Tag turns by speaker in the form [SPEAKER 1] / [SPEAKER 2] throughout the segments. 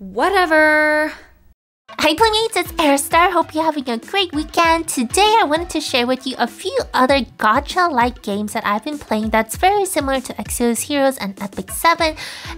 [SPEAKER 1] Whatever.
[SPEAKER 2] Hi Playmates, it's Airstar. Hope you're having a great weekend. Today I wanted to share with you a few other gacha-like games that I've been playing that's very similar to Exo's Heroes and Epic 7,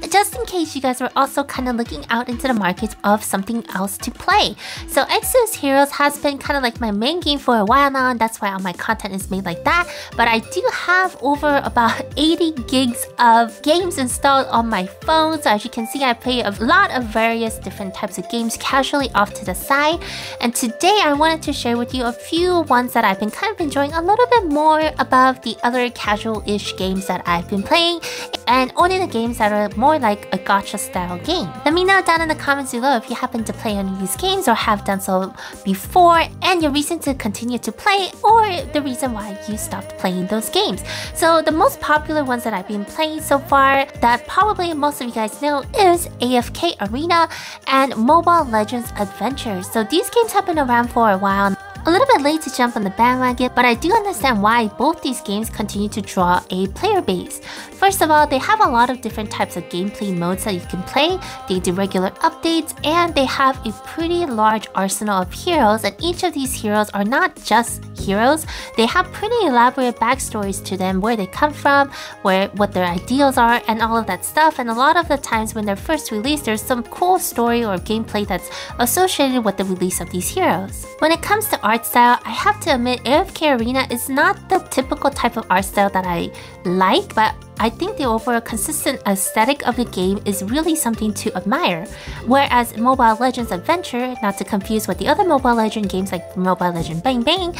[SPEAKER 2] just in case you guys were also kind of looking out into the market of something else to play. So Exo's Heroes has been kind of like my main game for a while now, and that's why all my content is made like that. But I do have over about 80 gigs of games installed on my phone. So as you can see, I play a lot of various different types of games casually off to the side, and today I wanted to share with you a few ones that I've been kind of enjoying a little bit more above the other casual-ish games that I've been playing, and only the games that are more like a gacha style game. Let me know down in the comments below if you happen to play any of these games or have done so before, and your reason to continue to play or the reason why you stopped playing those games. So the most popular ones that I've been playing so far that probably most of you guys know is AFK Arena and Mobile Legends Adventures. So these games have been around for a while. A little bit late to jump on the bandwagon, but I do understand why both these games continue to draw a player base. First of all, they have a lot of different types of gameplay modes that you can play, they do regular updates, and they have a pretty large arsenal of heroes, and each of these heroes are not just heroes, they have pretty elaborate backstories to them, where they come from, what their ideals are, and all of that stuff. And a lot of the times when they're first released, there's some cool story or gameplay that's associated with the release of these heroes. When it comes to art style, I have to admit AFK Arena is not the typical type of art style that I like, but I think the overall consistent aesthetic of the game is really something to admire. Whereas Mobile Legends Adventure, not to confuse with the other Mobile Legend games like Mobile Legend Bang Bang,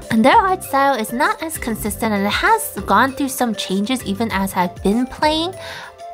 [SPEAKER 2] and their art style is not as consistent, and it has gone through some changes even as I've been playing.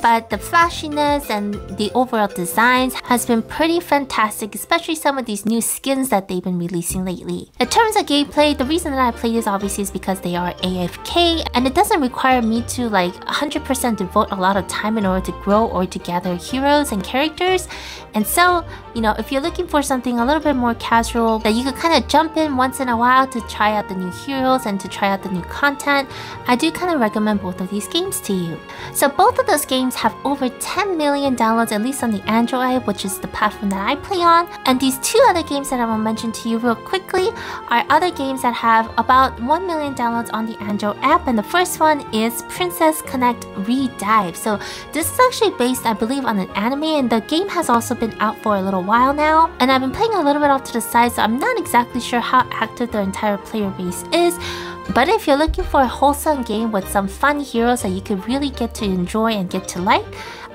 [SPEAKER 2] But the flashiness and the overall designs has been pretty fantastic, especially some of these new skins that they've been releasing lately. In terms of gameplay, the reason that I play this obviously is because they are AFK, and it doesn't require me to like 100% devote a lot of time in order to grow or to gather heroes and characters. And so, you know, if you're looking for something a little bit more casual that you could kind of jump in once in a while to try out the new heroes and to try out the new content, I do kind of recommend both of these games to you. So both of those games have over 10 million downloads, at least on the Android, which is the platform that I play on. And these two other games that I will mention to you real quickly are other games that have about 1 million downloads on the Android app. And the first one is Princess Connect ReDive. So this is actually based, I believe, on an anime, and the game has also been out for a little while now. And I've been playing a little bit off to the side, so I'm not exactly sure how active the entire player base is. But if you're looking for a wholesome game with some fun heroes that you could really get to enjoy and get to like,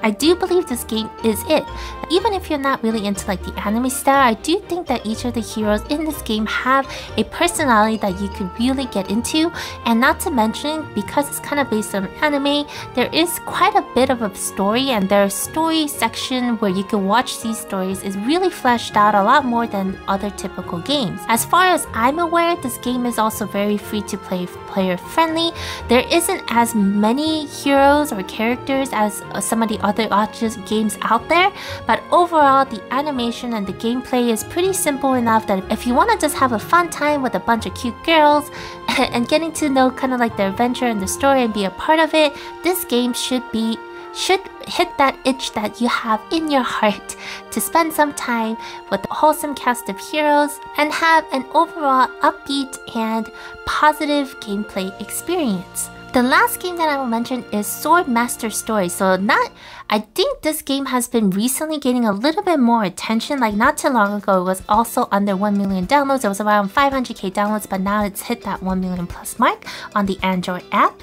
[SPEAKER 2] I do believe this game is it. Even if you're not really into like the anime style, I do think that each of the heroes in this game have a personality that you could really get into. And not to mention, because it's kind of based on anime, there is quite a bit of a story, and their story section where you can watch these stories is really fleshed out a lot more than other typical games. As far as I'm aware, this game is also very free to play, player friendly. There isn't as many heroes or characters as some of the other gacha games out there, but overall the animation and the gameplay is pretty simple enough that if you want to just have a fun time with a bunch of cute girls and getting to know kind of like the adventure and the story and be a part of it, this game should hit that itch that you have in your heart to spend some time with a wholesome cast of heroes and have an overall upbeat and positive gameplay experience. The last game that I will mention is Swordmaster Story. I think this game has been recently getting a little bit more attention. Like not too long ago, it was also under 1 million downloads. It was around 500k downloads, but now it's hit that 1 million plus mark on the Android app.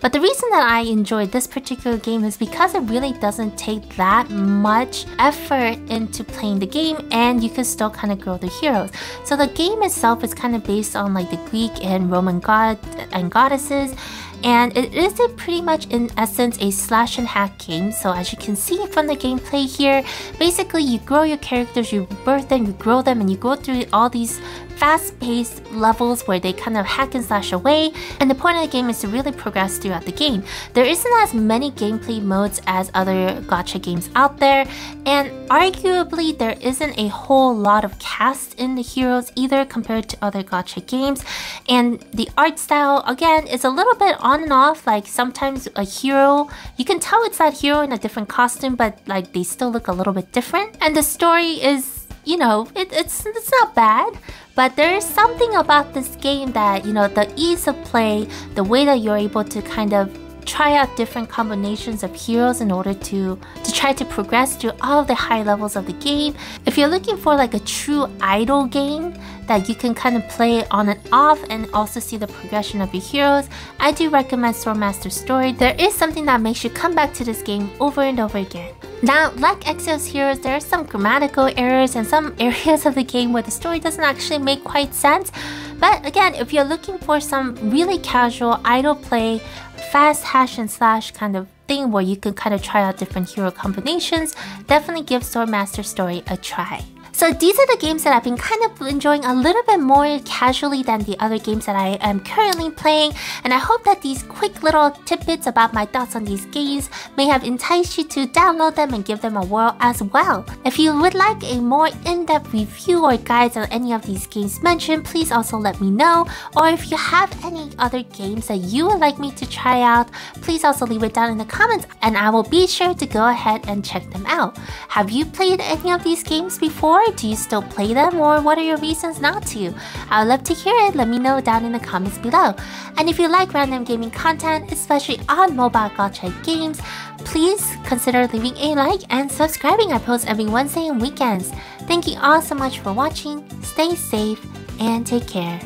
[SPEAKER 2] But the reason that I enjoyed this particular game is because it really doesn't take that much effort into playing the game, and you can still kind of grow the heroes. So the game itself is kind of based on like the Greek and Roman gods and goddesses, and it is pretty much in essence a slash and hack game. So as you can see from the gameplay here, basically you grow your characters, you birth them, you grow them, and you go through all these fast-paced levels where they kind of hack and slash away, and the point of the game is to really progress throughout the game. There isn't as many gameplay modes as other gacha games out there, and arguably there isn't a whole lot of cast in the heroes either compared to other gacha games, and the art style again is a little bit on on and off. Like sometimes a hero, you can tell it's that hero in a different costume, but like they still look a little bit different. And the story is, you know, it's not bad. But there is something about this game that, you know, the ease of play, the way that you're able to kind of try out different combinations of heroes in order to try to progress through all of the high levels of the game. If you're looking for like a true idle game that you can kind of play on and off and also see the progression of your heroes, I do recommend Swordmaster Story. There is something that makes you come back to this game over and over again. Now, like Exo's Heroes, there are some grammatical errors and some areas of the game where the story doesn't actually make quite sense. But again, if you're looking for some really casual idle play, fast hash and slash kind of thing where you can kind of try out different hero combinations, definitely give Swordmaster Story a try. So these are the games that I've been kind of enjoying a little bit more casually than the other games that I am currently playing, and I hope that these quick little tidbits about my thoughts on these games may have enticed you to download them and give them a whirl as well. If you would like a more in-depth review or guides on any of these games mentioned, please also let me know. Or if you have any other games that you would like me to try out, please also leave it down in the comments and I will be sure to go ahead and check them out. Have you played any of these games before? Do you still play them, or what are your reasons not to? I would love to hear it. Let me know down in the comments below. And if you like random gaming content, especially on mobile gacha games, please consider leaving a like and subscribing. I post every Wednesday and weekends. Thank you all so much for watching. Stay safe and take care.